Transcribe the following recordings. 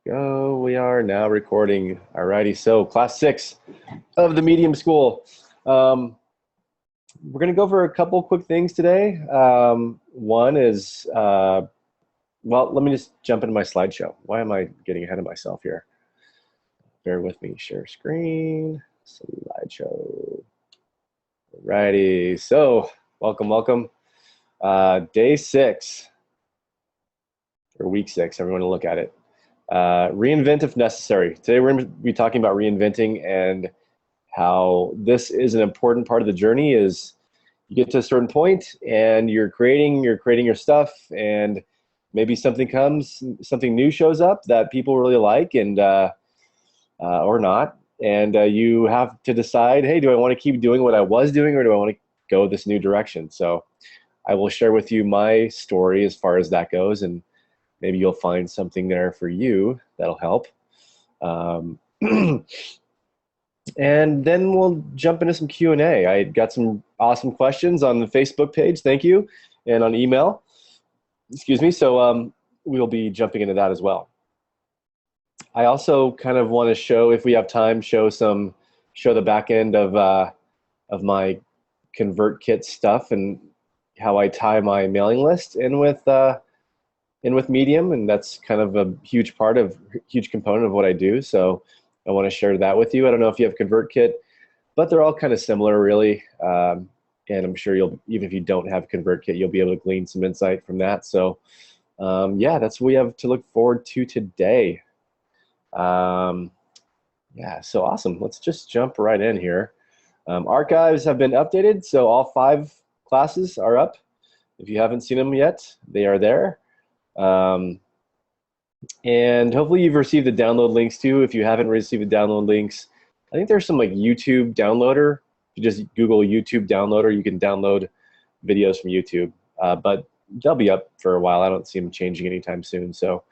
Go. We are now recording. Alrighty, so class 6 of the medium school. We're going to go over a couple quick things today. One is, well, let me just jump into my slideshow. Why am I getting ahead of myself here? Bear with me. Share screen, slideshow. Alrighty, so welcome. Day 6, or week 6, however you want to look at it. Reinvent if necessary. Today we're going to be talking about reinventing and how this is an important part of the journey. Is you get to a certain point and you're creating your stuff, and maybe something new shows up that people really like, and or not, and you have to decide, hey, do I want to keep doing what I was doing, or do I want to go this new direction? So I will share with you my story as far as that goes, and maybe you'll find something there for you that'll help. And then we'll jump into some Q&A. I got some awesome questions on the Facebook page, thank you, and on email, excuse me, so we'll be jumping into that as well. I also kind of want to show, if we have time, show the back end of my ConvertKit stuff and how I tie my mailing list in with Medium, and that's kind of a huge component of what I do. So I want to share that with you. I don't know if you have ConvertKit, but they're all kind of similar, really. And I'm sure even if you don't have ConvertKit, you'll be able to glean some insight from that. So yeah, that's what we have to look forward to today. Yeah, so awesome. Let's just jump right in here. Archives have been updated, so all 5 classes are up. If you haven't seen them yet, they are there. And hopefully you've received the download links too. If you haven't received the download links, I think there's some like YouTube downloader. If you just Google YouTube downloader, you can download videos from YouTube. But they'll be up for a while. I don't see them changing anytime soon. So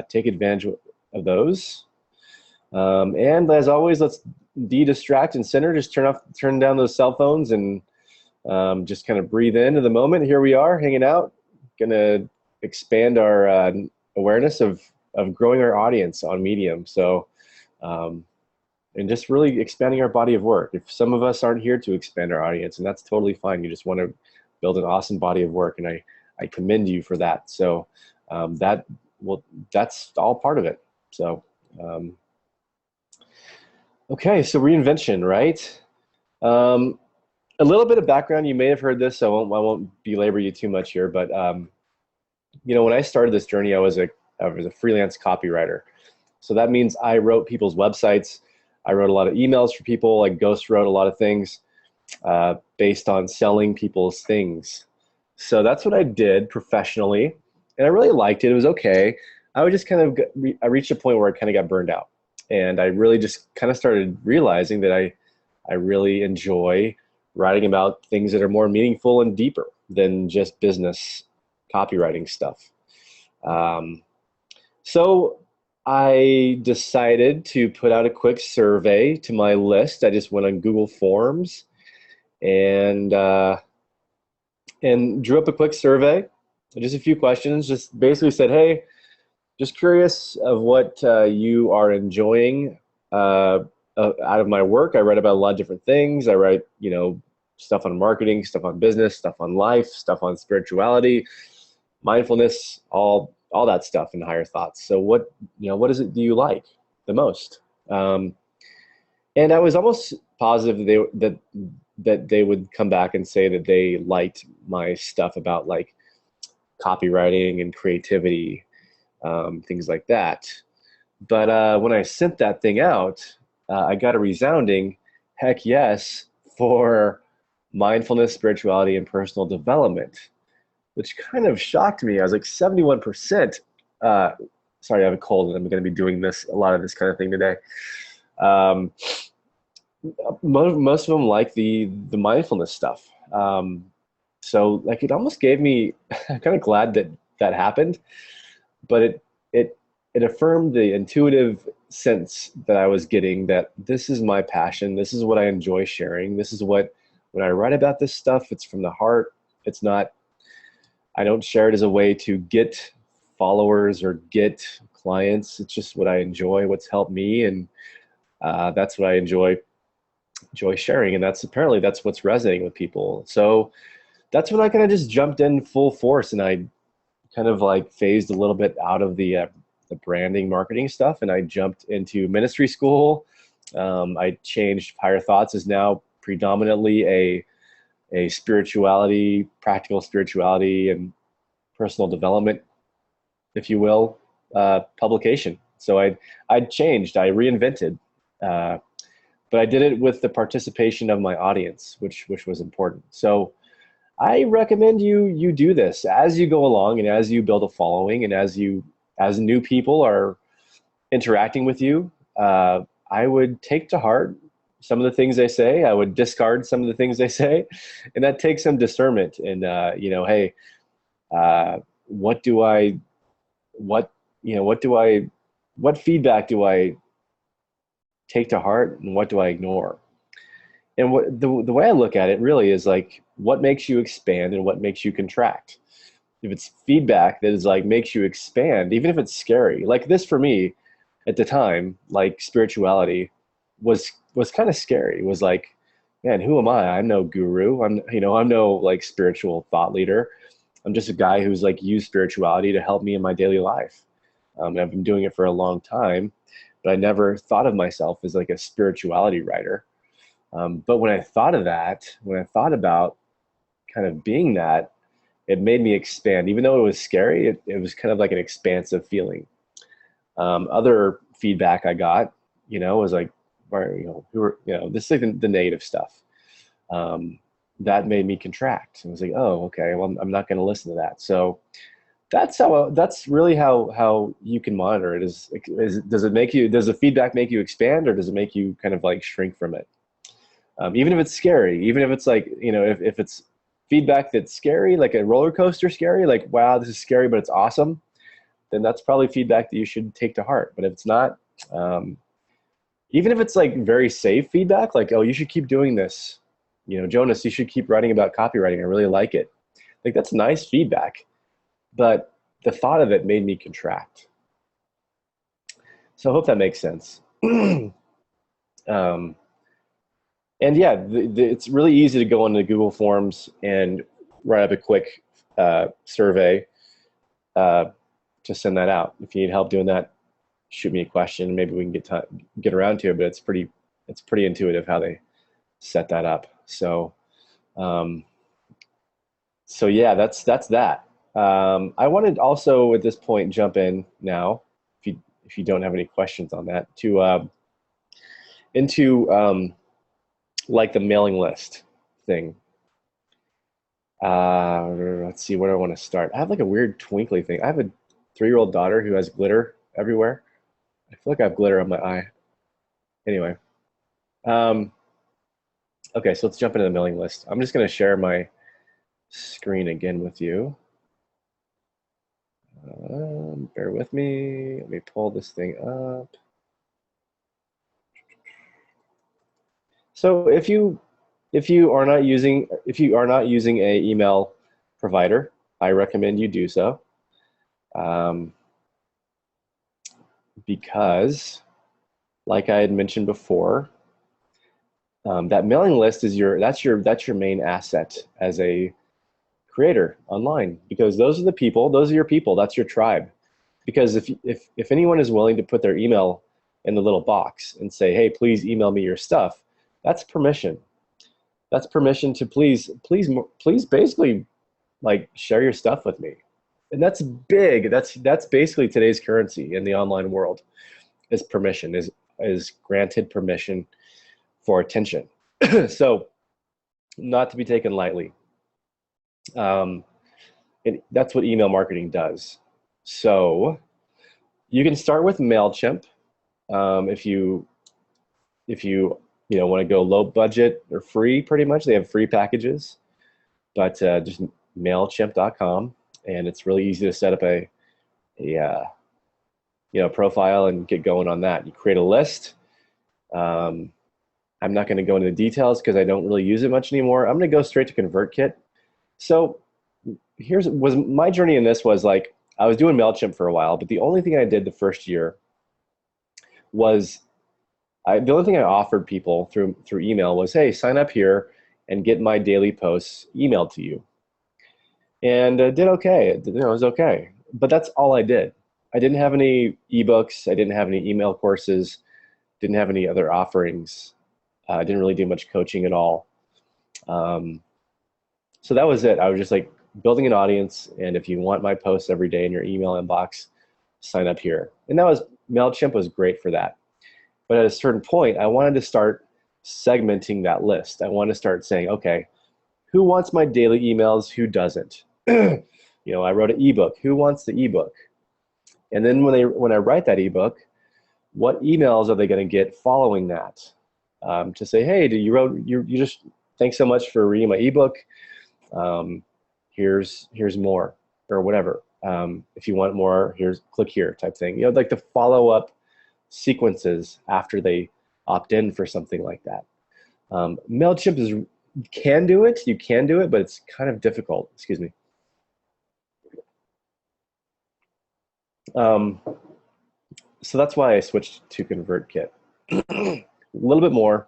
take advantage of those. And as always, let's de-distract and center. Just turn down those cell phones and just kind of breathe into the moment. Here we are hanging out. Gonna expand our awareness of growing our audience on Medium. So, and just really expanding our body of work. If some of us aren't here to expand our audience, and that's totally fine. You just want to build an awesome body of work, and I commend you for that. So that's all part of it. So, okay, so reinvention, right? A little bit of background. You may have heard this, so I won't belabor you too much here, but you know, when I started this journey, I was a freelance copywriter. So that means I wrote people's websites. I wrote a lot of emails for people. I ghost wrote a lot of things based on selling people's things. So that's what I did professionally, and I really liked it. It was okay. I reached a point where I kind of got burned out, and I really just kind of started realizing that I really enjoy writing about things that are more meaningful and deeper than just business copywriting stuff. So I decided to put out a quick survey to my list. I just went on Google Forms and drew up a quick survey, just a few questions. Just basically said, hey, just curious of what you are enjoying out of my work. I write about a lot of different things. I write, you know, stuff on marketing, stuff on business, stuff on life, stuff on spirituality, mindfulness, all that stuff, and higher thoughts. So what is it do you like the most? And I was almost positive that they would come back and say that they liked my stuff about like copywriting and creativity, things like that. But when I sent that thing out, I got a resounding heck yes for mindfulness, spirituality, and personal development, which kind of shocked me. I was like 71%. Sorry, I have a cold, and I'm going to be doing a lot of this kind of thing today. Most of them like the mindfulness stuff. So like it almost gave me, I'm kind of glad that happened, but it affirmed the intuitive sense that I was getting, that this is my passion. This is what I enjoy sharing. This is when I write about this stuff, it's from the heart. It's not, I don't share it as a way to get followers or get clients. It's just what I enjoy, what's helped me, and that's what I enjoy sharing. And that's what's resonating with people. So that's when I kind of just jumped in full force, and I kind of like phased a little bit out of the branding marketing stuff, and I jumped into ministry school. I changed. Higher Thoughts is now predominantly a spirituality, practical spirituality, and personal development, if you will, publication. So I changed. I reinvented, but I did it with the participation of my audience, which was important. So I recommend you do this as you go along, and as you build a following, and as new people are interacting with you. I would take to heart some of the things they say. I would discard some of the things they say, and that takes some discernment. And hey, what do I, what what do I, what feedback do I take to heart, and what do I ignore? And what the way I look at it really is like, what makes you expand and what makes you contract. If it's feedback that is like makes you expand, even if it's scary, like this for me at the time, like spirituality was kind of scary. It was like, man, who am I? I'm no guru. I'm no like spiritual thought leader. I'm just a guy who's like used spirituality to help me in my daily life. And I've been doing it for a long time, but I never thought of myself as like a spirituality writer. But when I thought about kind of being that, it made me expand. Even though it was scary, it was kind of like an expansive feeling. Other feedback I got, was like, this is like the negative stuff. That made me contract. I was like, oh, okay, well, I'm not going to listen to that. So that's really how you can monitor it. Does the feedback make you expand, or does it make you kind of like shrink from it? Even if it's scary, even if it's like, if it's feedback that's scary, like a roller coaster scary, like, wow, this is scary, but it's awesome, then that's probably feedback that you should take to heart. But if it's not, even if it's like very safe feedback, like, oh, you should keep doing this, Jonas, you should keep writing about copywriting, I really like it. Like, that's nice feedback, but the thought of it made me contract. So I hope that makes sense. And yeah, it's really easy to go on the Google Forms and write up a quick survey to send that out. If you need help doing that, shoot me a question. Maybe we can get around to it. But it's pretty intuitive how they set that up. So yeah, that's that. I wanted also at this point jump in now, if you don't have any questions on that, to into like the mailing list thing. Let's see, where do I want to start? I have like a weird twinkly thing. I have a 3-year-old daughter who has glitter everywhere. I feel like I have glitter on my eye. Anyway. Okay, so let's jump into the mailing list. I'm just going to share my screen again with you. Bear with me. Let me pull this thing up. So if you are not using a email provider, I recommend you do so, because, like I had mentioned before, that mailing list is your main asset as a creator online, because those are your people, that's your tribe. Because if anyone is willing to put their email in the little box and say, hey, please email me your stuff, that's permission. That's permission to please basically like share your stuff with me. And that's big. That's basically today's currency in the online world, is permission, is granted permission for attention. So not to be taken lightly. And that's what email marketing does. So you can start with MailChimp if you want to go low budget or free. Pretty much, they have free packages, but just MailChimp.com, and it's really easy to set up a profile and get going on that. You create a list. I'm not going to go into the details because I don't really use it much anymore. I'm going to go straight to ConvertKit. So my journey in this was like, I was doing MailChimp for a while, but the only thing I did the first year was the only thing I offered people through email was, hey, sign up here and get my daily posts emailed to you. And did okay. It was okay. But that's all I did. I didn't have any ebooks. I didn't have any email courses. Didn't have any other offerings. I didn't really do much coaching at all. So that was it. I was just like building an audience. And if you want my posts every day in your email inbox, sign up here. And MailChimp was great for that. But at a certain point, I wanted to start segmenting that list. I wanted to start saying, okay, who wants my daily emails? Who doesn't? I wrote an ebook. Who wants the ebook? And then when I write that ebook, what emails are they going to get following that? To say, hey, you just thanks so much for reading my ebook. Here's more, or whatever. If you want more, click here type thing. Like the follow up sequences after they opt in for something like that. MailChimp you can do it, but it's kind of difficult. Excuse me. So that's why I switched to ConvertKit. A little bit more.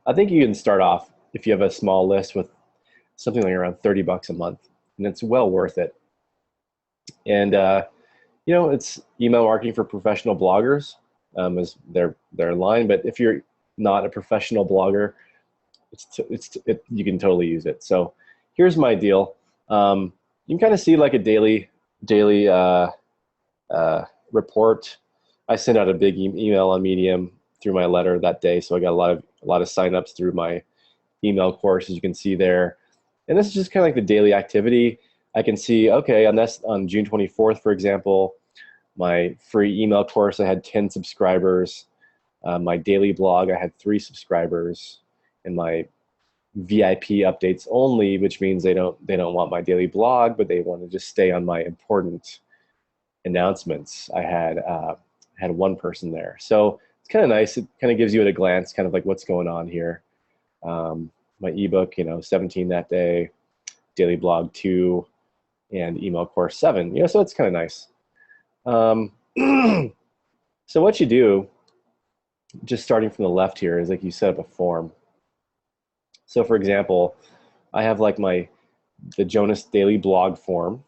I think you can start off if you have a small list with something like around $30 a month, and it's well worth it. And it's email marketing for professional bloggers is their line. But if you're not a professional blogger, you can totally use it. So here's my deal. You can kind of see like a daily report. I sent out a big email on Medium through my letter that day, so I got a lot of signups through my email course, as you can see there. And this is just kind of like the daily activity. I can see, okay, on June 24th, for example, my free email course, I had 10 subscribers. My daily blog, I had 3 subscribers. And my VIP updates only, which means they don't want my daily blog, but they want to just stay on my important announcements. I had 1 person there. So it's kind of nice. It kind of gives you at a glance kind of like what's going on here. My ebook, 17 that day, daily blog 2, and email course 7. So it's kind of nice. So what you do, just starting from the left here, is like you set up a form. So for example, I have like the Jonas Daily blog form.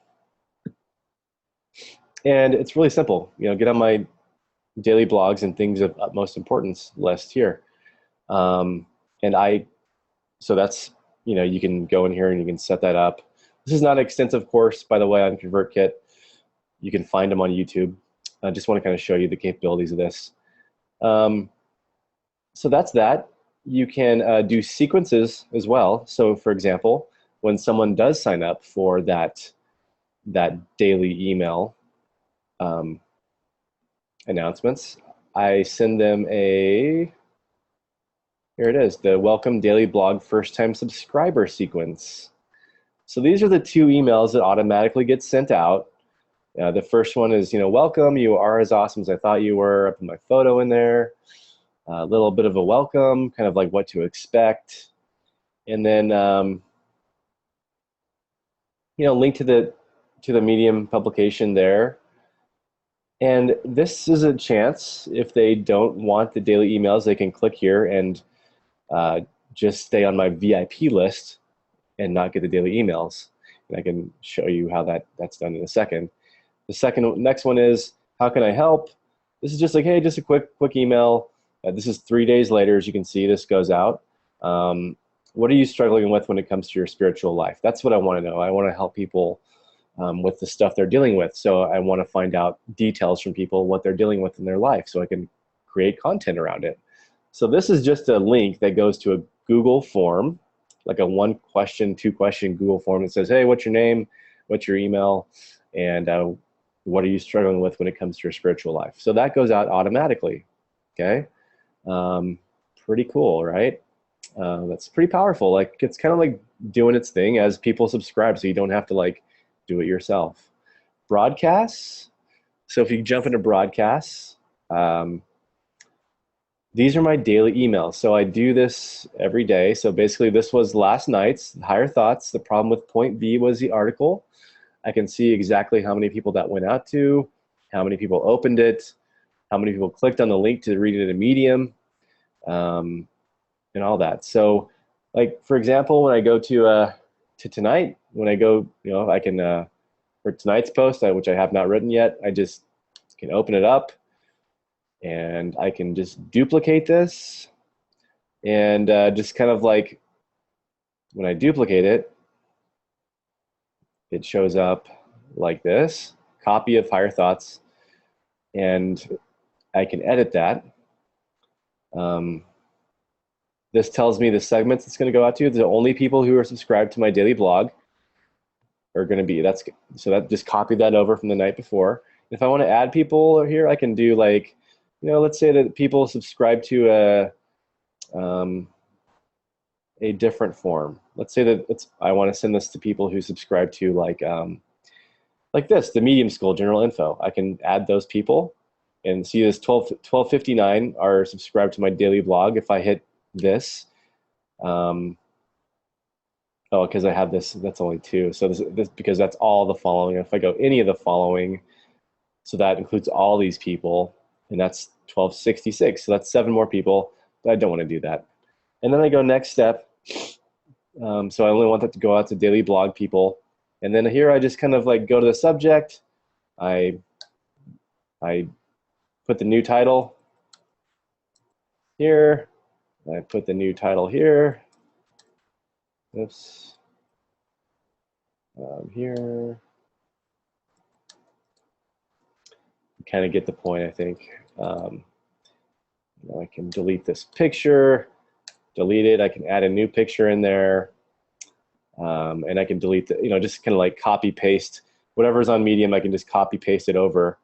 And it's really simple. Get on my daily blogs and things of utmost importance list here. So that's, you can go in here and you can set that up. This is not an extensive course, by the way, on ConvertKit. You can find them on YouTube. I just want to kind of show you the capabilities of this. So that's that. You can do sequences as well. So for example, when someone does sign up for that daily email announcements, I send them here it is, the Welcome Daily Blog First Time Subscriber sequence. So these are the 2 emails that automatically get sent out. The first one is, welcome, you are as awesome as I thought you were. I put my photo in there. A little bit of a welcome, kind of like what to expect. And then, link to the Medium publication there. And this is a chance, if they don't want the daily emails, they can click here and just stay on my VIP list and not get the daily emails. And I can show you how that's done in a second. The next one is, how can I help? This is just like, hey, just a quick email. This is 3 days later, as you can see, this goes out. What are you struggling with when it comes to your spiritual life? That's what I want to know. I want to help people with the stuff they're dealing with. So I want to find out details from people, what they're dealing with in their life, so I can create content around it. So this is just a link that goes to a Google form, like a 1 question, 2 question Google form that says, hey, what's your name? What's your email? And what are you struggling with when it comes to your spiritual life? So that goes out automatically, okay? Pretty cool, right? That's pretty powerful. Like, it's kind of like doing its thing as people subscribe, so you don't have to like do it yourself. Broadcasts. So if you jump into broadcasts, these are my daily emails. So I do this every day. So basically this was last night's Higher Thoughts. The problem with point B was the article. I can see exactly how many people that went out to, how many people opened it, how many people clicked on the link to read it in a Medium, and all that. So, like for example, when I go to tonight, when I go, I can for tonight's post, which I have not written yet, I just can open it up, and I can just duplicate this, and just kind of like when I duplicate it, it shows up like this, copy of Higher Thoughts, and I can edit that. This tells me the segments it's going to go out to. The only people who are subscribed to my daily blog are going to be, so that just copy that over from the night before. If I want to add people here, I can do like, let's say that people subscribe to a different form. Let's say that I want to send this to people who subscribe to like this, the Medium School General Info. I can add those people and see this 1259 are subscribed to my daily blog. If I hit this, oh, because I have this, that's only 2. So this because that's all the following. If I go any of the following, so that includes all these people, and that's 1266. So that's 7 more people, but I don't want to do that. And then I go next step. So I only want that to go out to daily blog people. And then here I just kind of like go to the subject. I put the new title here. I put the new title here. Oops. Here. Kind of get the point, I think. I can delete this picture, delete it. I can add a new picture in there. And I can delete the, just kind of like copy paste whatever's on Medium. I can just copy paste it over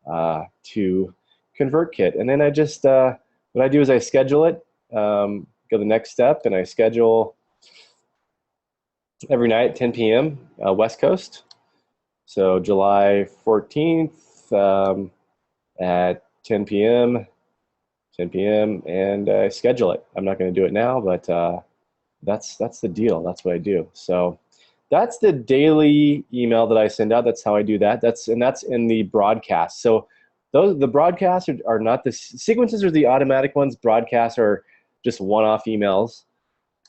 to ConvertKit. And then I just, what I do is I schedule it, go the next step, and I schedule every night, 10 p.m. West Coast. So July 14th at 10 p.m., and I schedule it. I'm not going to do it now, but that's the deal. That's what I do. So that's the daily email that I send out. That's how I do that. That's in the broadcast. So the broadcasts are not the sequences are the automatic ones. Broadcasts are just one-off emails.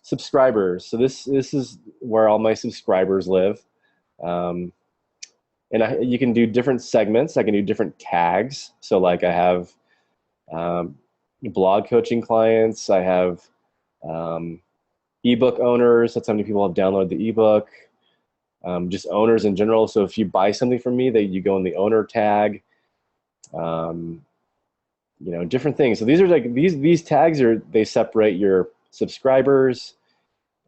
Subscribers. So this is where all my subscribers live. And you can do different segments. I can do different tags. So like I have blog coaching clients. I have ebook owners. That's how many people have downloaded the ebook. Just owners in general. So if you buy something from me, you go in the owner tag. Different things. So these are like these tags they separate your subscribers,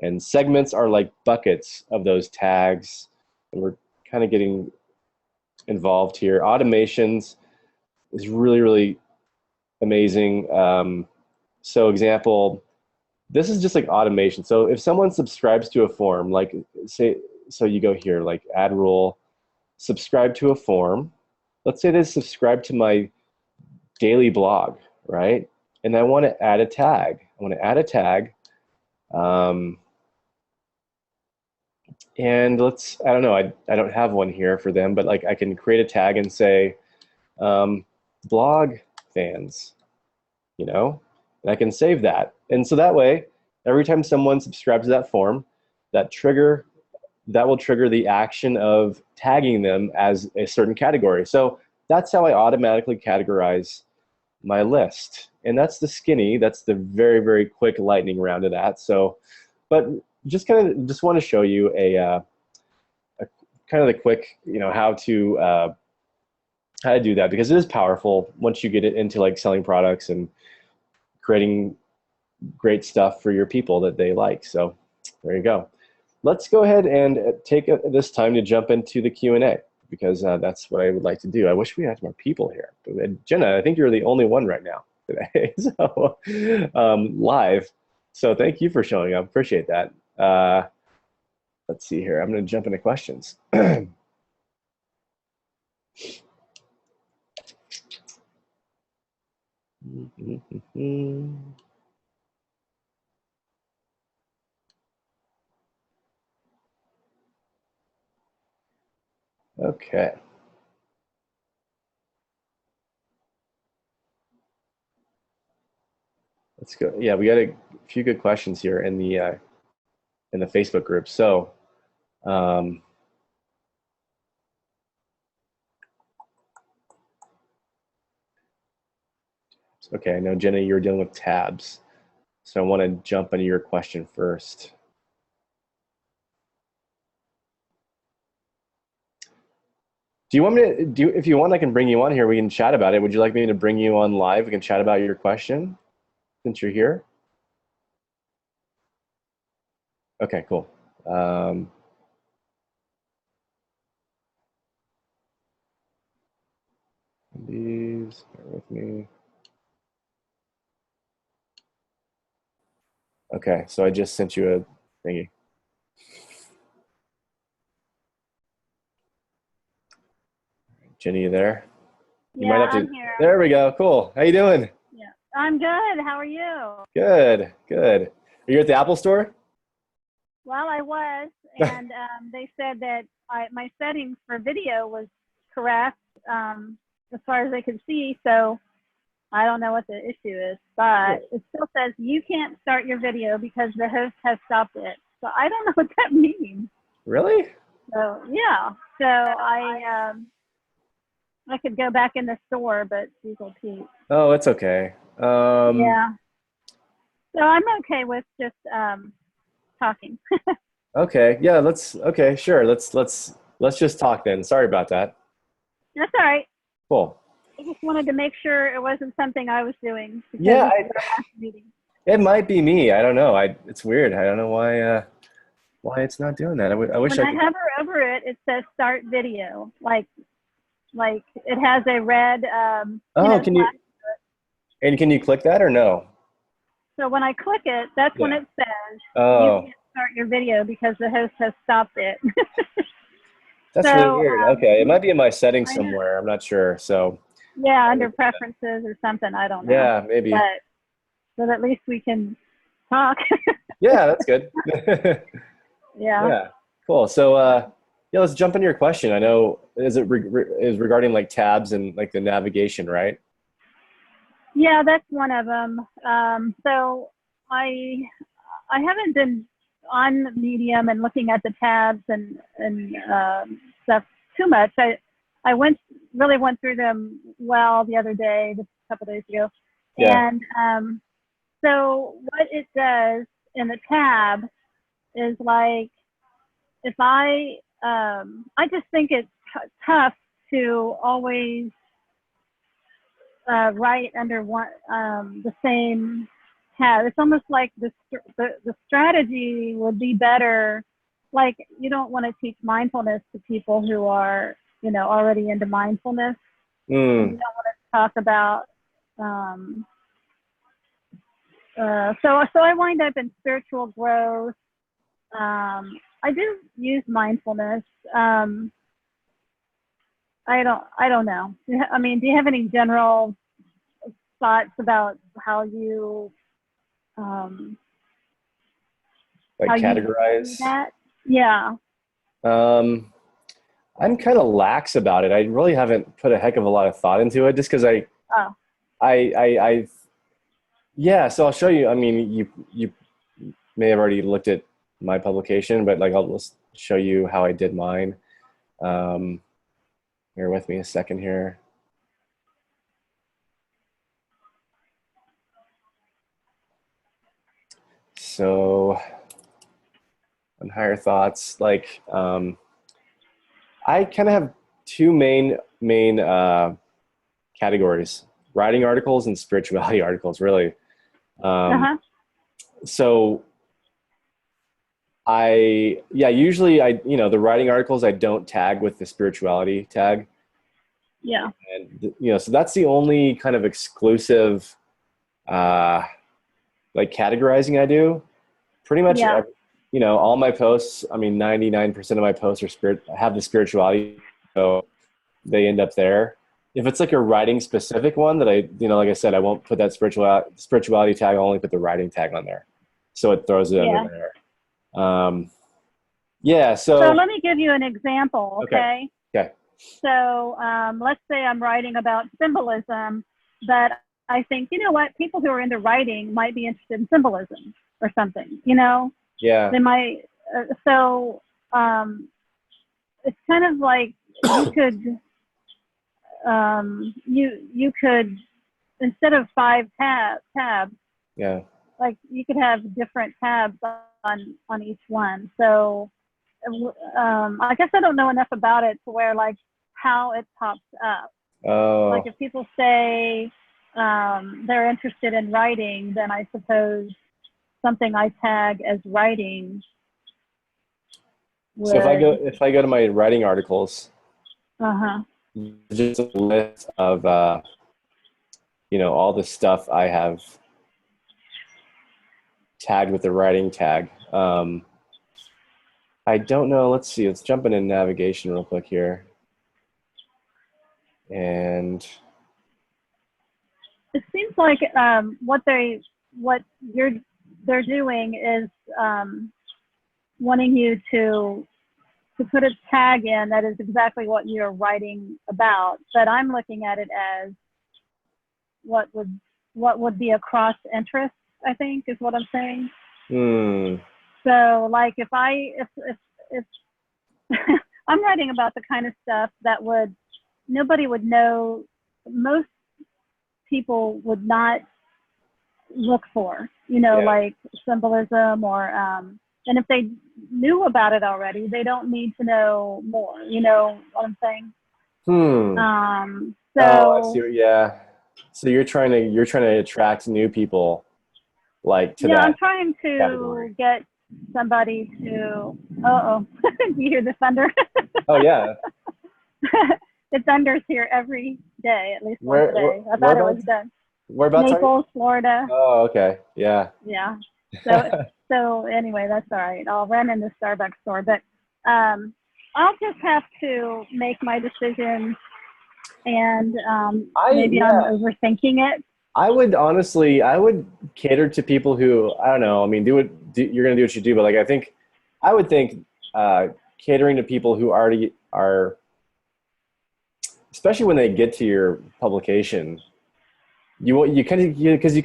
and segments are like buckets of those tags. And we're kind of getting involved here. Automations is really, really amazing. So example, this is just like automation. So if someone subscribes to a form, like say, so you go here, like add rule, subscribe to a form. Let's say they subscribe to my daily blog, right? And I want to add a tag. And I don't know, I don't have one here for them, but like I can create a tag and say, blog fans, and I can save that. And so that way, every time someone subscribes to that form, that will trigger the action of tagging them as a certain category. So that's how I automatically categorize my list. And that's the skinny, that's the very, very quick lightning round of that. So, but just want to show you a kind of the quick, how to do that, because it is powerful once you get it into like selling products and creating great stuff for your people that they like. So there you go. Let's go ahead and take this time to jump into the Q&A, because that's what I would like to do. I wish we had more people here. But Jenna, I think you're the only one right now today, so live. So thank you for showing up. Appreciate that. Let's see here. I'm going to jump into questions. Okay. Let's go. Yeah, we got a few good questions here in the Facebook group. So, um, okay, I know Jenny, you're dealing with tabs, so I want to jump into your question first. Do you want me to do? If you want, I can bring you on here. We can chat about it. Would you like me to bring you on live? We can chat about your question since you're here. Okay, cool. Please bear with me. Okay, so I just sent you a thingy. Jenny, you there? You might Yeah, have to. I'm here. There we go. Cool. How you doing? Yeah, I'm good. How are you? Good. Good. Are you at the Apple Store? Well, I was, and they said that my settings for video was correct as far as they could see. So I don't know what the issue is, but it still says you can't start your video because the host has stopped it. So I don't know what that means. Really? So yeah. So I could go back in the store, but these will Pete. Oh, it's okay. Yeah. So I'm okay with just talking. Okay. Yeah. Okay. Sure. Let's just talk then. Sorry about that. That's all right. Cool. I just wanted to make sure it wasn't something I was doing because Yeah. this is our last meeting. It might be me. I don't know. It's weird. I don't know why it's not doing that. I wish When I I could. hover over it, it says start video. Like it has a red Oh, can you click that or no? so when I click it, that's when Yeah. it says you Oh, can't start your video because the host has stopped it. that's really So weird. Okay. It might be in my settings I know. somewhere. I'm not sure. So, Yeah, under preferences or something. I don't know. yeah, maybe. But at least we can talk. Yeah, that's good. Yeah. Yeah, cool. So, yeah, let's jump into your question. I know is regarding like tabs and like the navigation, right? Yeah, that's one of them. So I haven't been on Medium and looking at the tabs and stuff too much. I really went through them well the other day, just a couple days ago, Yeah. and so what it does in the tab is like if I just think it's tough to always right under one the same tab. It's almost like the strategy would be better. Like you don't want to teach mindfulness to people who are already into mindfulness, and you Mm, don't want to talk about. Um, so I wind up in spiritual growth. I do use mindfulness. I don't know. I mean, do you have any general thoughts about how you um, like how you do categorize. that? Yeah. Um, I'm kind of lax about it. I really haven't put a heck of a lot of thought into it, just because Oh, I, yeah. So I'll show you. I mean, you may have already looked at my publication, but like I'll just show you how I did mine. Um, Bear with me a second here. So on higher thoughts, like I kind of have two main categories: writing articles and spirituality articles. Really. Um, uh-huh. so usually the writing articles I don't tag with the spirituality tag, Yeah. and so that's the only kind of exclusive uh, like categorizing I do. Pretty much, Yeah. all my posts. I mean, 99% of my posts have the spirituality, so they end up there. If it's like a writing specific one that like I said, I won't put that spirituality tag. I'll only put the writing tag on there, so it throws it under Yeah. there. Yeah. So So let me give you an example, okay. okay? Okay. So let's say I'm writing about symbolism, but I think, you know what, people who are into writing might be interested in symbolism or something, you know, Yeah. they might, so it's kind of like you could, you could, instead of five tabs, Yeah. like you could have different tabs on each one. So I guess I don't know enough about it to where like how it pops up. Like Oh, if people say they're interested in writing, then I suppose something I tag as writing so would. if I go to my writing articles, Uh huh. just a list of all the stuff I have tagged with the writing tag. I don't know. Let's see. Let's jump into navigation real quick here. And It seems like what you're they're doing is wanting you to put a tag in that is exactly what you're writing about. But I'm looking at it as what would what would be a cross interest, I think is what I'm saying. hmm, So like if I'm writing about the kind of stuff that would nobody would know, most people would not look for, you know, yeah, like symbolism or and if they knew about it already, they don't need to know more, you know what I'm saying? hmm. Oh, I see. So Yeah. So you're trying to attract new people like to yeah, I'm that trying to category. get somebody to, oh, do you hear the thunder? Oh yeah. The thunder's here every day, at least once a day. I thought it was Whereabouts? done. Whereabouts are you? Naples, Florida. Oh, okay. Yeah. Yeah. So so anyway, that's all right. I'll run in the Starbucks store, but I'll just have to make my decision, and maybe I'm Yeah. overthinking it. I would cater to people who, I don't know. I mean, you're going to do what you do, but like, I would think, catering to people who already are, especially when they get to your publication, because you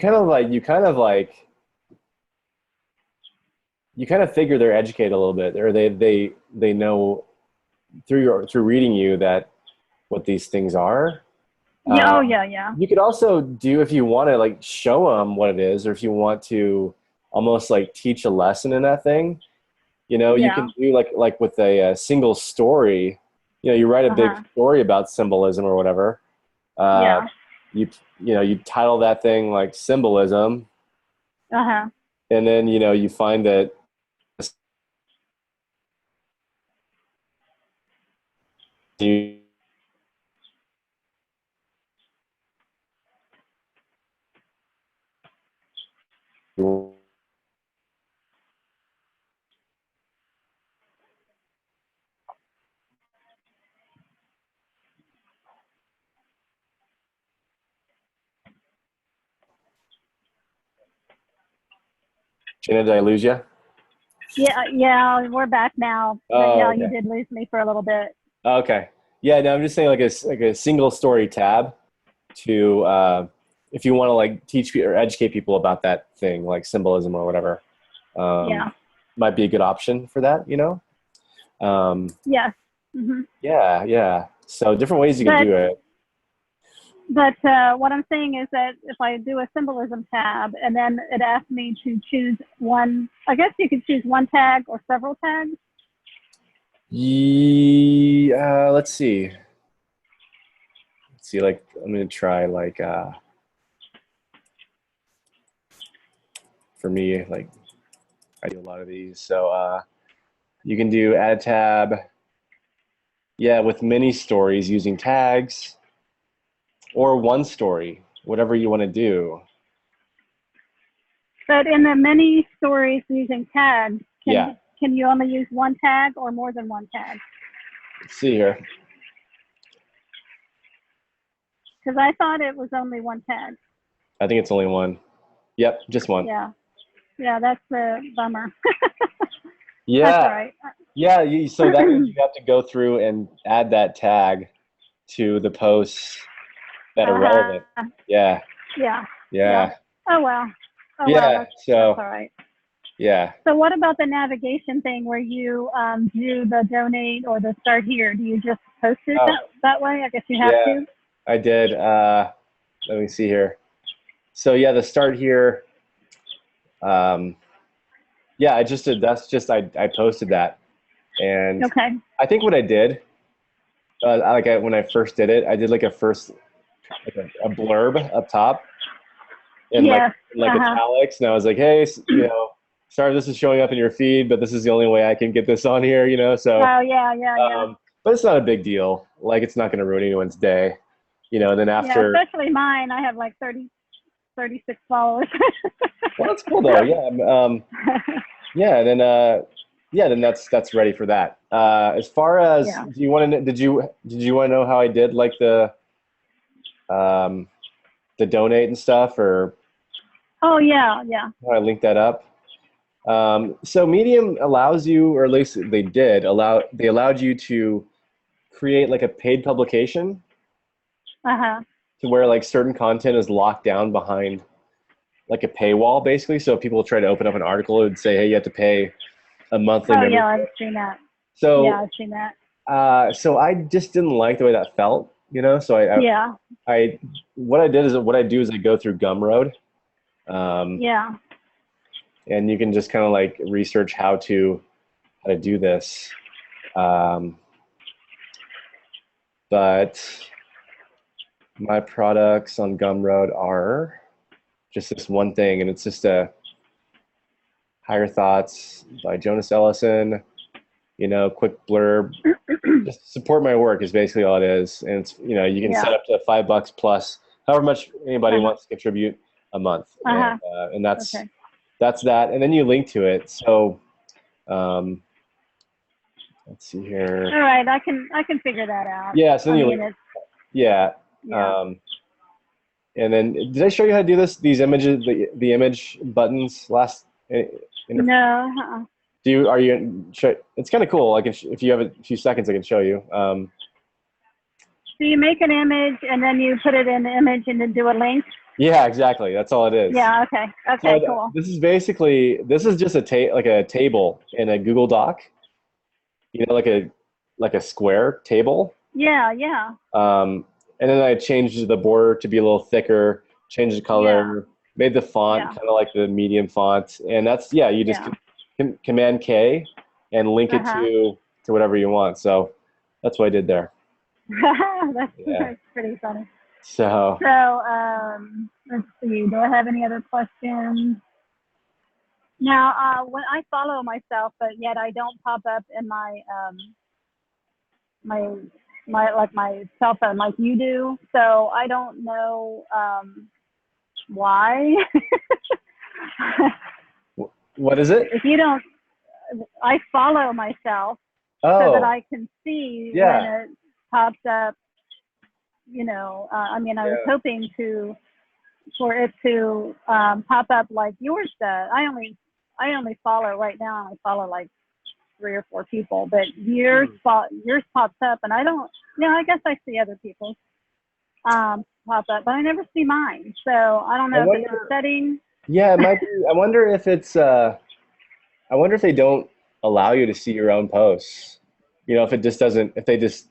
kind of figure they're educated a little bit, or they know through reading you that what these things are. Yeah. Oh Um, yeah. Yeah. you could also do, if you want to like show them what it is, or if you want to almost like teach a lesson in that thing, you Yeah. can do like with a single story. You write a Uh big huh. story about symbolism or whatever. Uh, Yeah. you you title that thing like symbolism, Uh huh. and then you find that you Jenna, did I lose you? Yeah. Yeah. We're back now, but Oh, yeah, you okay. did lose me for a little bit. Okay. Yeah, no, I'm just saying like a single story tab to if you want to like teach or educate people about that thing like symbolism or whatever, Yeah. might be a good option for that. Yes. Hmm. Yeah, yeah. So different ways you can But do it. what I'm saying is that if I do a symbolism tab and then it asks me to choose one, I guess you could choose one tag or several tags. Let's see. Let's see. Like I'm gonna try like for me like I do a lot of these. So you can do add tab. Yeah, with mini stories using tags or one story, whatever you want to do. But in the many stories using tags, Yeah. can you only use one tag or more than one tag? Let's see here. Because I thought it was only one tag. I think it's only one. Yep, just one. Yeah. Yeah, that's a bummer. That's all Yeah. right. Yeah. So that means you have to go through and add that tag to the posts that are relevant. Uh-huh. Yeah. Yeah. Yeah. Yeah. Oh well. Oh well. Yeah. That's So all right. yeah. So what about the navigation thing where you do the donate or the start here? Do you just post it Oh, that way? I guess you have yeah. to. I did. Let me see here. So yeah, the start here. Um, yeah, I just did. That's just I posted that, and Okay. I think what I did, when I first did it, I did like like a blurb up top in Yes. like Uh-huh. italics, and I was like, hey, sorry this is showing up in your feed, but this is the only way I can get this on here, So, Oh yeah, yeah, yeah. but it's not a big deal. Like it's not going to ruin anyone's day, And then Yeah, after, especially mine. I have like 36 followers. well, that's cool though. Yeah, yeah. Then that's ready for that. As far as, Yeah. do you want to? Did you want to know how I did like um, the donate and stuff, or Oh yeah, yeah. how I linked that up? So Medium allows you, or at least they allowed you to create like a paid publication Uh-huh. to where like certain content is locked down behind like a paywall, basically. So if people try to open up an article, it would say, hey, you have to pay a monthly Oh yeah, I've membership. seen that. Yeah, So, I've seen that. so I just didn't like the way that felt, So Yeah. what I do is I go through Gumroad, um, Yeah. and you can just kind of like research how to do this. Um, but my products on Gumroad are just this one thing, and it's just a Higher Thoughts by Jonas Ellison. Quick blurb. Just support my work is basically all it is, and it's you can set Yeah. up to $5 plus, however much anybody Uh-huh. wants to contribute a month, Uh-huh. and that's Okay. that's that, and then you link to it. So let's see here. All right, I can figure that out. Yeah, so I then you mean, link. it's Yeah. yeah. Um, and then did I show you how to do this? These images, the image buttons last. No. Uh-uh. Are you? It's kind of cool. If you have a few seconds, I can show you. So you make an image and then you put it in the image and then do a link. Yeah, exactly. That's all it is. Yeah. Okay. Okay. So Cool. this is just like a table in a Google Doc. Like a square table. Yeah. Yeah. And then I changed the border to be a little thicker, changed the Yeah. color, made the font Yeah. kind of like the medium font, and that's you just Yeah. Command K and link it Uh-huh. to whatever you want. So that's what I did there. Yeah. That's pretty funny. So So let's see. Do I have any other questions? Now, when I follow myself, but yet I don't pop up in my my cell phone like you do. So I don't know why. what is it? If you don't, I follow myself so that Oh, I can see when yeah, it pops up. I mean, I was yeah. hoping for it to pop up like yours does. I only follow right now. I follow like 3 or 4 people, but yours pops up, and I don't. I guess I see other people's pop up, but I never see mine. So I don't I know if it's a wonder. setting. Yeah, it might be. I wonder if it's. I wonder if they don't allow you to see your own posts. If it just doesn't. If they just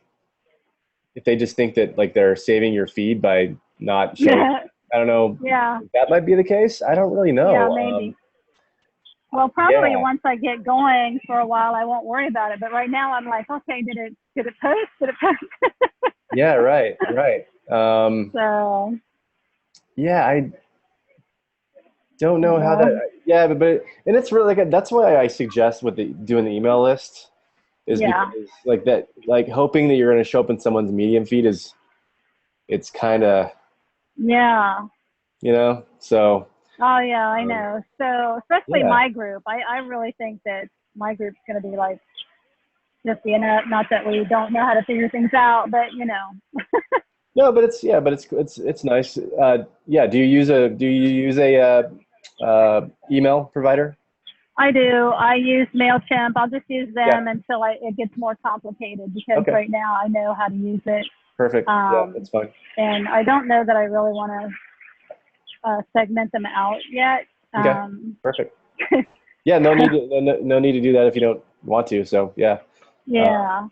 think that like they're saving your feed by not showing. I don't know. Yeah, That might be the case. I don't really yeah, know. maybe. Well, probably Yeah. once I get going for a while, I won't worry about it. But right now, I'm like, okay, did it post? Did it post? Yeah. Right. Right. So Yeah. I don't know how yeah, that. Yeah, and it's really like that's why I suggest with doing the email list is yeah, because like that, like hoping that you're going to show up in someone's Medium feed it's kind of yeah. So Oh yeah, I um, know. So especially yeah. my group, I really think that my group's going to be like just not that we don't know how to figure things out, but No, but it's nice. Yeah. Do you use a email provider? I do. I use MailChimp. I'll just use Yeah. them until it gets more complicated because Okay. right now I know how to use it. Perfect. Yeah, that's fine. And I don't know that I really want to segment them out yet. Okay. Perfect. Yeah, no need to, no need to do that if you don't want to. So yeah. Yeah.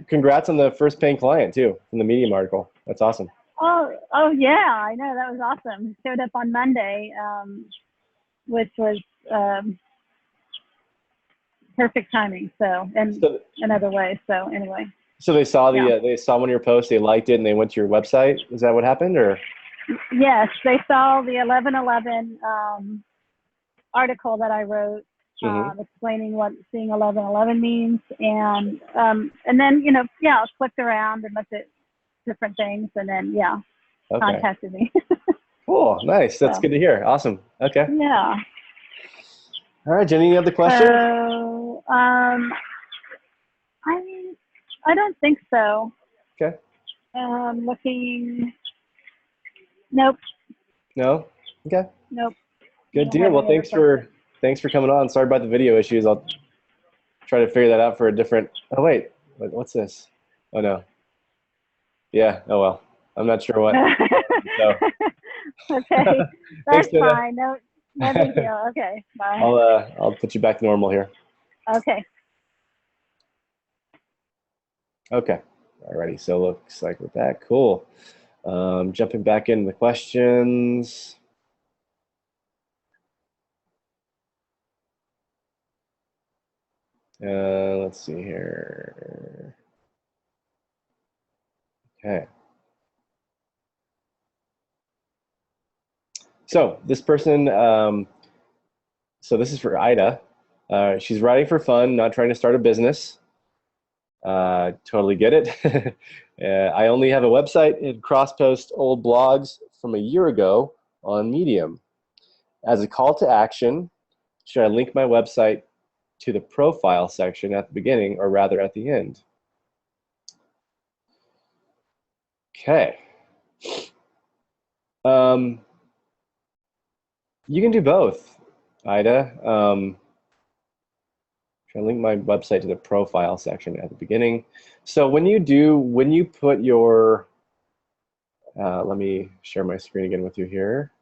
Congrats on the first paying client too from the Medium article. That's awesome. Oh yeah, I know, that was awesome. Showed up on Monday, which was perfect timing. So, and So, another way. So anyway. so they saw Yeah. they saw one of your posts, they liked it, and they went to your website. Is that what happened, or? Yes, they saw the 1111 article that I wrote, explaining what seeing 1111 means, and then clicked around and looked at different things, and then contacted me. Cool, nice. That's So, good to hear. Awesome. Okay. Yeah. All right, Jenny. Any other questions? So I don't think so. Okay. Looking. Nope. No. Okay. Nope. Good deal. Well, thanks for coming on. Sorry about the video issues. I'll try to figure that out for a different. Oh wait, what's this? Oh no. Yeah. Oh well. I'm not sure what. So. Okay. Thanks, That's fine. No big deal. Okay. Bye. I'll put you back to normal here. Okay. Okay. Alrighty. So looks like we're back. Cool. Jumping back into the questions. Let's see here. Okay. So this person, so this is for Ida. She's writing for fun, not trying to start a business. Totally get it. I only have a website and cross-post old blogs from a year ago on Medium. As a call to action, should I link my website to the profile section at the beginning, or rather at the end? Okay. You can do both, Ida. Should I link my website to the profile section at the beginning? So when you put your, let me share my screen again with you here.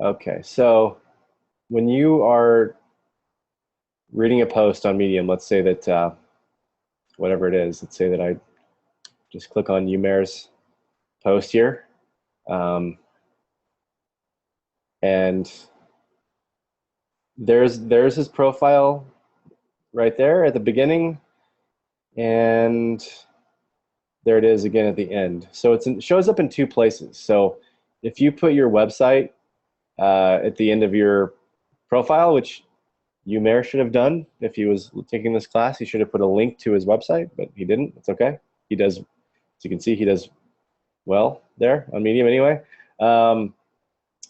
Okay, so when you are reading a post on Medium, let's say that, whatever it is, let's say that I just click on Umair's post here. And there's his profile right there at the beginning, and there it is again at the end. So it shows up in two places. So if you put your website at the end of your profile, which Umair should have done if he was taking this class, he should have put a link to his website, but he didn't. It's okay. He does, as you can see, he does well there on Medium anyway.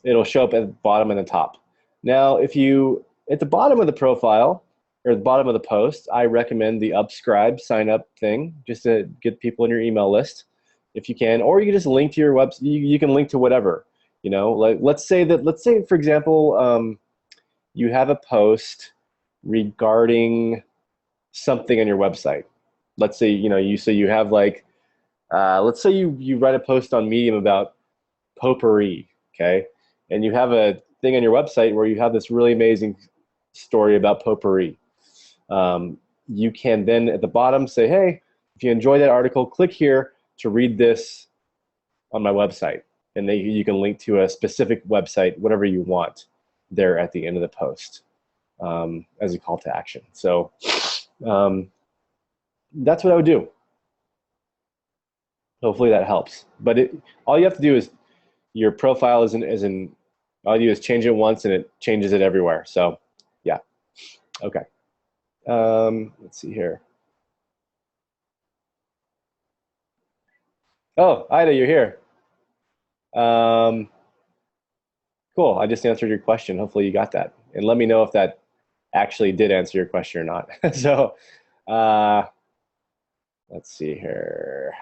It'll show up at the bottom and the top. Now, if you, at the bottom of the profile, or the bottom of the post, I recommend the Upscribe sign up thing, just to get people in your email list, if you can, or you can just link to your website. You can link to whatever, like let's say, for example, you have a post regarding something on your website. Let's say, you have like, let's say you write a post on Medium about potpourri, okay? And you have a thing on your website where you have this really amazing story about potpourri. You can then at the bottom say, hey, if you enjoy that article, click here to read this on my website. And then you can link to a specific website, whatever you want, there at the end of the post as a call to action. So that's what I would do. Hopefully that helps. But all you have to do is, your profile all you do is change it once and it changes it everywhere. So yeah, okay. Let's see here. Oh, Ida, you're here. Cool, I just answered your question. Hopefully you got that. And let me know if that actually did answer your question or not. So let's see here.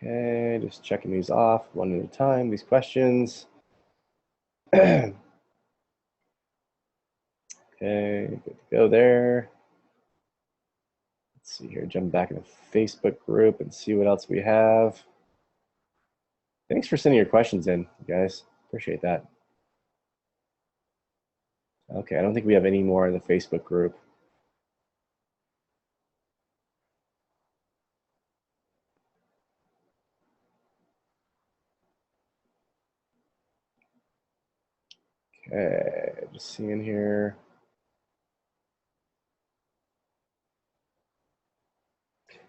Okay, just checking these off one at a time, these questions. Okay, good to go there. Let's see here, jump back in the Facebook group and see what else we have. Thanks for sending your questions in, guys. Appreciate that. Okay, I don't think we have any more in the Facebook group. Okay, just seeing here.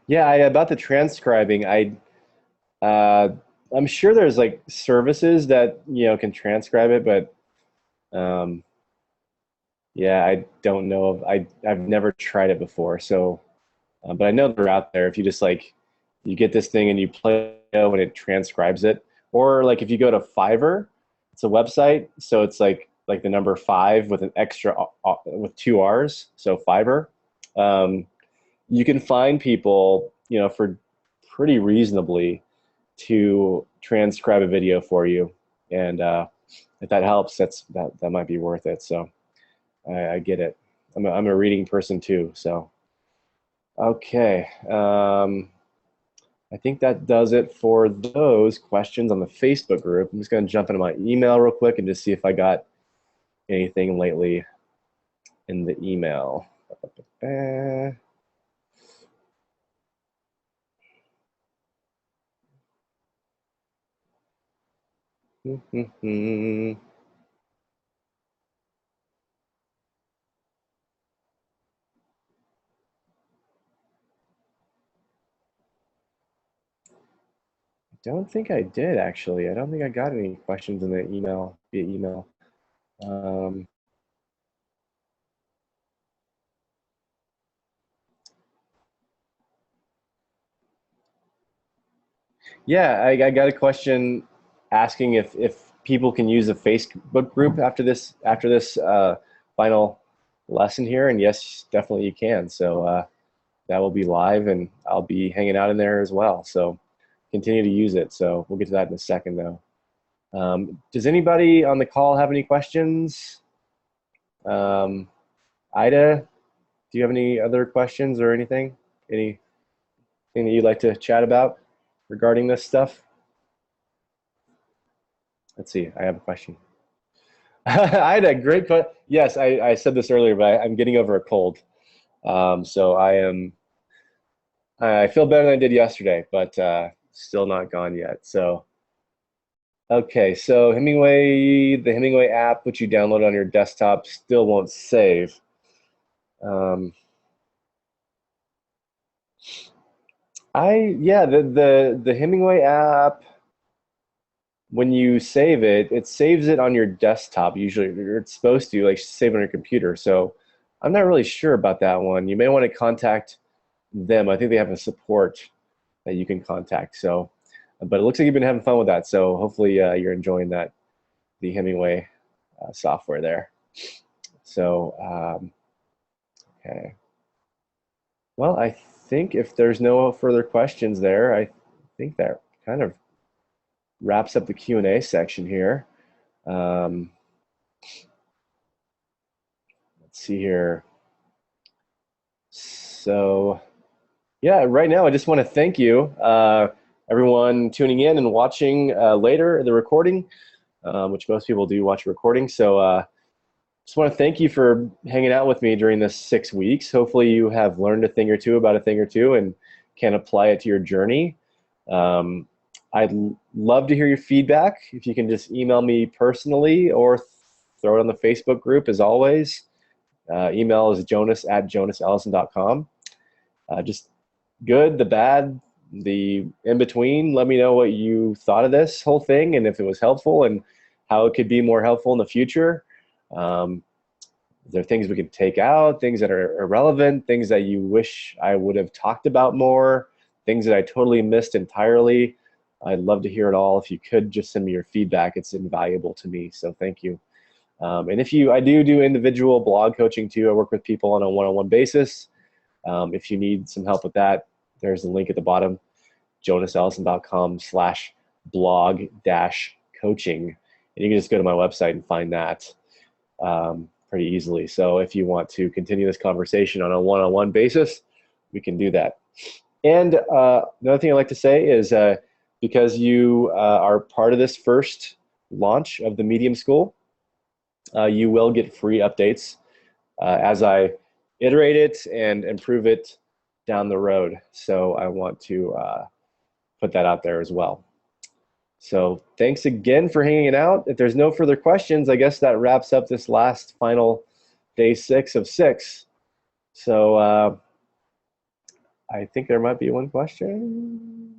Yeah, about the transcribing, uh, I'm sure there's like services that can transcribe it, but um, yeah, I don't know of. I've never tried it before, so but I know they're out there. If you just like you get this thing and you play it and it transcribes it, or like if you go to Fiverr, it's a website, so it's like the number 5 with an extra with 2 R's, so Fiverr. Um, you can find people, for pretty reasonably to transcribe a video for you, and if that helps, that might be worth it. So I get it. I'm a reading person too, so okay. I think that does it for those questions on the Facebook group. I'm just going to jump into my email real quick and just see if I got anything lately in the email. Don't think I did, actually. I don't think I got any questions in the email, via email. Um, yeah, I got a question asking if people can use a Facebook group after this final lesson here, and yes, definitely you can. So that will be live, and I'll be hanging out in there as well. So continue to use it. So we'll get to that in a second, though. Does anybody on the call have any questions? Um, Ida, do you have any other questions or anything? Anything that you'd like to chat about regarding this stuff? Let's see. I have a question. I had a great question. Yes, I said this earlier, but I'm getting over a cold. So I feel better than I did yesterday, but still not gone yet. So, okay. So the Hemingway app, which you download on your desktop, still won't save. Um, yeah, the Hemingway app, when you save it, it saves it on your desktop. Usually, it's supposed to like save it on your computer. So I'm not really sure about that one. You may want to contact them. I think they have a support that you can contact. So, but it looks like you've been having fun with that. So hopefully you're enjoying the Hemingway software there. So, okay. Well, I think if there's no further questions there, I think that kind of wraps up the Q&A section here. Um, let's see here. So, yeah, right now I just want to thank you, everyone tuning in and watching later the recording, which most people do watch a recording. So, just want to thank you for hanging out with me during this 6 weeks. Hopefully, you have learned a thing or two about a thing or two and can apply it to your journey. I'd love to hear your feedback. If you can just email me personally or throw it on the Facebook group, as always. Email is jonas@jonasellison.com. Just good, the bad, the in between. Let me know what you thought of this whole thing and if it was helpful and how it could be more helpful in the future. There are things we can take out, things that are irrelevant, things that you wish I would have talked about more, things that I totally missed entirely. I'd love to hear it all. If you could just send me your feedback, it's invaluable to me. So thank you. And I do individual blog coaching too. I work with people on a one-on-one basis. If you need some help with that, there's a link at the bottom. jonasellison.com/blog-coaching. And you can just go to my website and find that pretty easily. So if you want to continue this conversation on a one-on-one basis, we can do that. And another thing I'd like to say is because you are part of this first launch of the Medium School, you will get free updates as I iterate it and improve it down the road. So I want to put that out there as well. So thanks again for hanging out. If there's no further questions, I guess that wraps up this last final day 6 of 6. So I think there might be one question.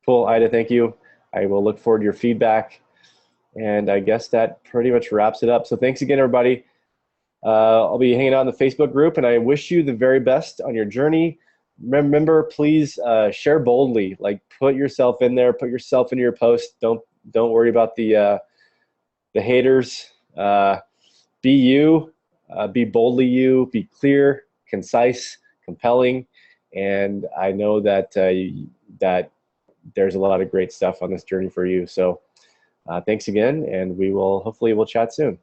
Cool, Ida, thank you. I will look forward to your feedback. And I guess that pretty much wraps it up. So thanks again, everybody. I'll be hanging out in the Facebook group, and I wish you the very best on your journey. Remember, please share boldly. Like, put yourself in there. Put yourself into your post. Don't worry about the haters. Be you. Be boldly you. Be clear, concise, compelling. And I know that that there's a lot of great stuff on this journey for you. So thanks again, and hopefully we'll chat soon.